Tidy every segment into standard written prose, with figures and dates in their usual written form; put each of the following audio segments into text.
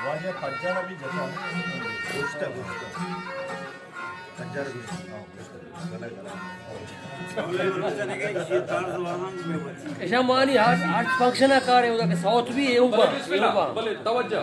वाजे पंचाला भी जता गोश्त पंचाला गोश्त गला गला ऐसा मानी आज फंक्शन कार है उधर के साउथ भी है ऊपर भले तवज्जो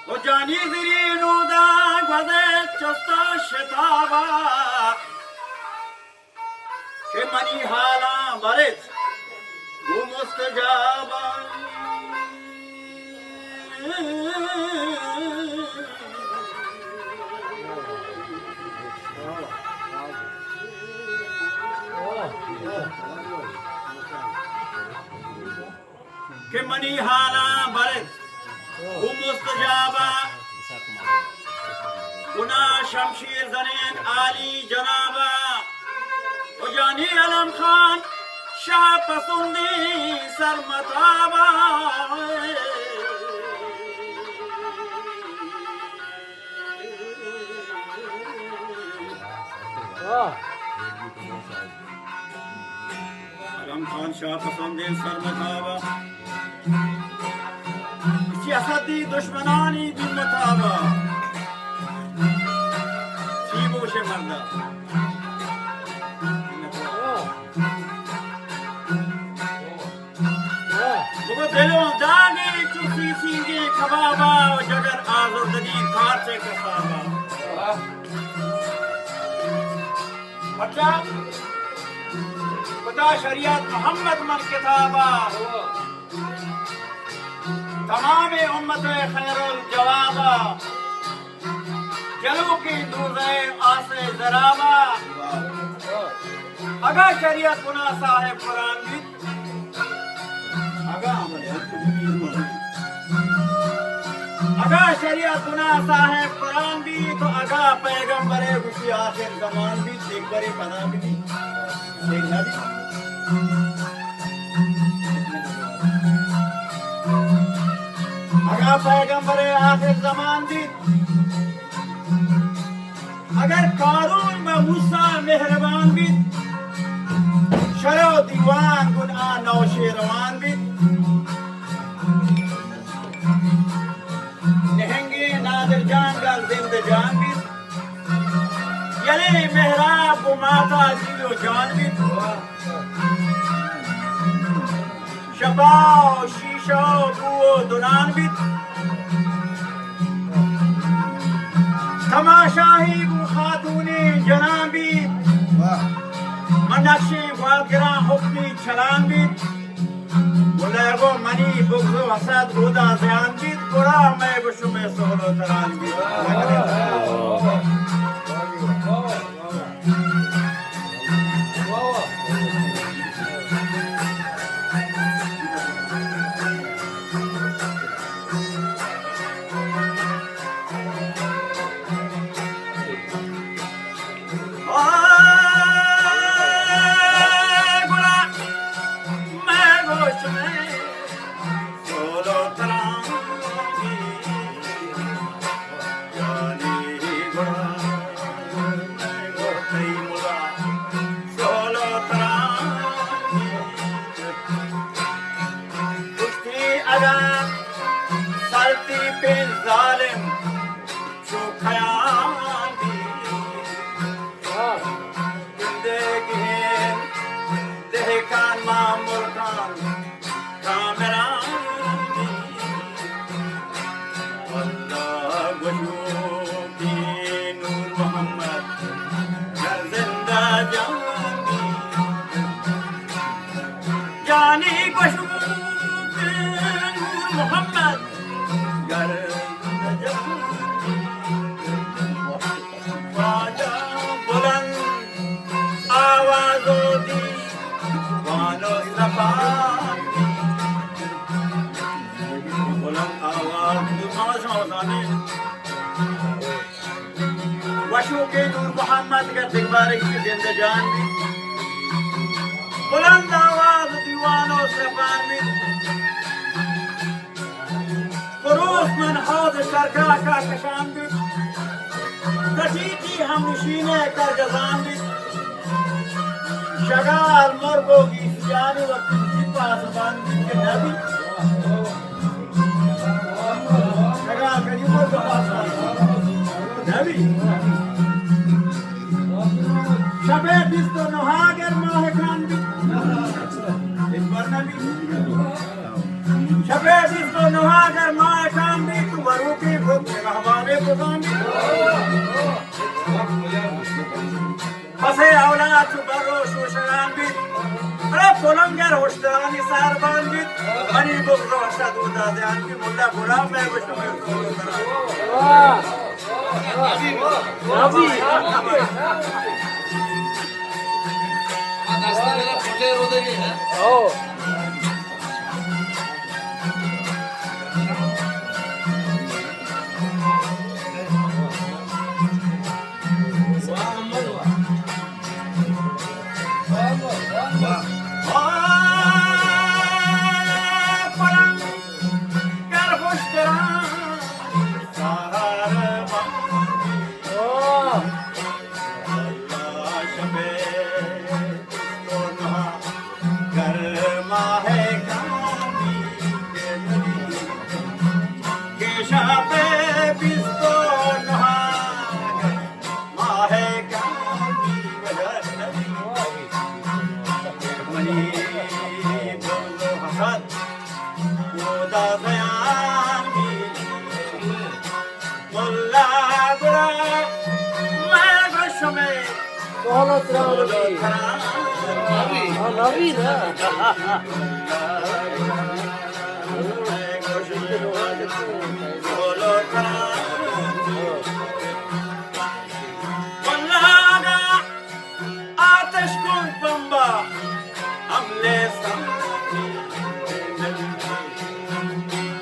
O cani zirino da gwaze chosta shetaba Ke mani hala maret Gu mustajaba Ke mani hala maret मुस्तजाबा गुना शमशीर जनेन आली जनाबा उजानी अलम खान शाह पसंदी सरमताबा अलम खान शाह पसंदी सरमताबा सियासती दुश्मनानी बिल्लताबा चीबो शे मर्दा मुझे दिलों दागे चुसी सींगे कबाबा जगर आज़ादी खाचे कसाबा मतलब बता शरीयत मोहम्मद मन किताबा तमाम उम्मत खैरुल जवाबा जलू की दूज़े आसे जराबा अगा शरीयत गुना साहिब कुरान भी अगा शरीयत गुना साहिब कुरान भी तो अगा पैगंबरे खुशी आखिर जमान भी देख बरे पना भी देखना भी अगर पैगंबरे आखिर जमान भी अगर कारून में मूसा मेहरबान भी शरो दीवान गुना नौशेरवान भी नहंगे नादिर जान का जिंद जान भी यले मेहराब को माता जिलो जान भी शबाओ शीशो बुओ दुनान भी तमाशाही बु खातूने जनान भी मनक्षे वालगिरा हुक्मी छलान भी बुलेगो मनी बुगजो हसद गोदा ज़यान भी कुरा मैं बशुमे सोहलो तरान भी जानी बात कर दिखबारे की जिंदे जान भी बुलंद आवाज दीवानों से पानी फरोज मन हौद शरका का कशान भी कटीटी हम नशीने कर जजान भी शगाल मुर्गों की सियानी व तुझी पास बांधी के नबी शगाल करी मुर्गों पास नबी शबे बिस्तो नहागर माह खान भी इस पर नबी शबे बिस्तो नहागर माह खान भी तू वरूकी खुद के रहवाने को भी फसे औलाद तू बरो शोशगान भी अरे पोलंगर होशदानी सारबान भी बनी बुगरो हशद उदा ध्यान भी मुल्ला बुरा मैं कुछ में सोलो करा नबी नाश्ता मेरा फटे रोदे नहीं है ओ नबी ना आतश को बम्बा हमले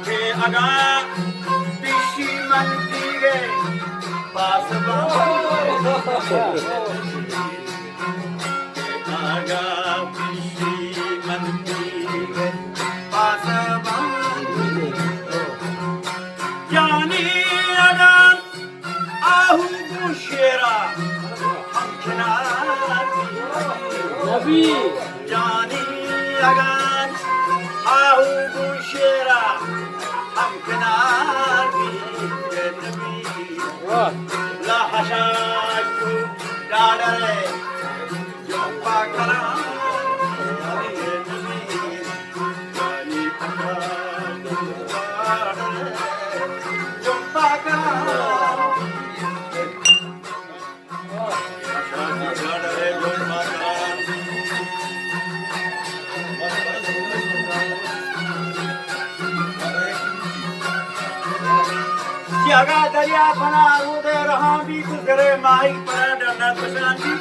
के अगा पिशी मन की गए पास आगा पिशी मन की गए पास जानी अगा आहू गुशेरा हम नबी जानी अगान आहू गुशेरा हम किनारी नबी ला हशाशु डाडरे जो पाकरा जो पाकरा जगा दरिया बना उदे रहा भी गुजरे माही पर डरना शांति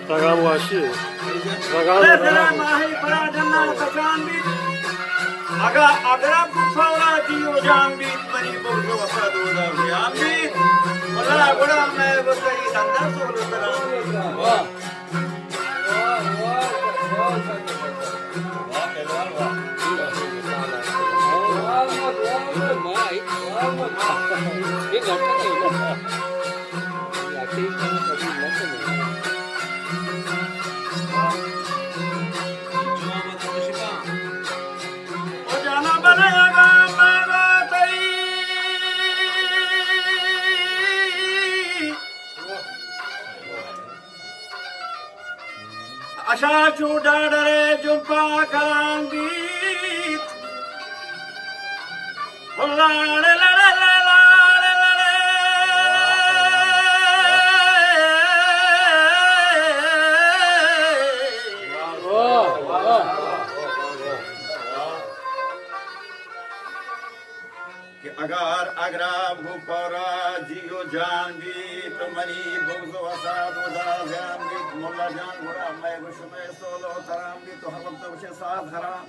रगावाशी गुजरे माही पर डरना शांति अगा अगरा गुफारा जियो जान भी बनी बोलो वफाद उदा जान भी वला बड़ा मैं वो तेरी संदा सोलो करा आशा चूड़ा डरे जुम्पा करांगी लाड़े लाड़े लाड़े लाड़े कि अगर अगरा भूपरा जियो जान भी तो मनी बुगज़ो वसाद उदा जान भी मुल्ला जान बुरा मैं गुश में सोलो तराम भी तो हम तो उसे साथ हराम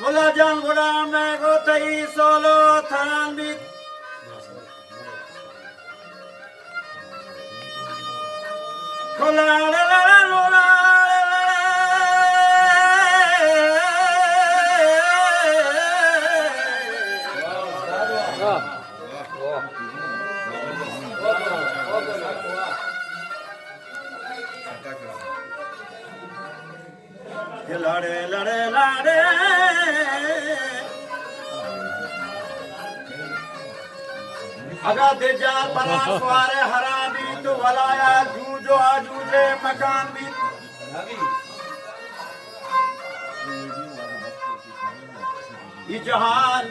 बोला जान घोड़ा मैं को तई सोलो थान भी खोला लड़े लड़े लड़े अगा दे जा परा सवारे हरा भी तो वलाया जूझो आजूजे मकान भी ये जहान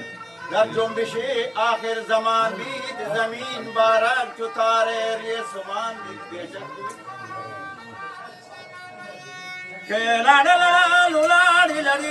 जब जुम्बिशे आखिर जमान भी जमीन बारक चुतारे ये सुमान भी बेशक लड़े लड़ा लुलाड़ी लड़ी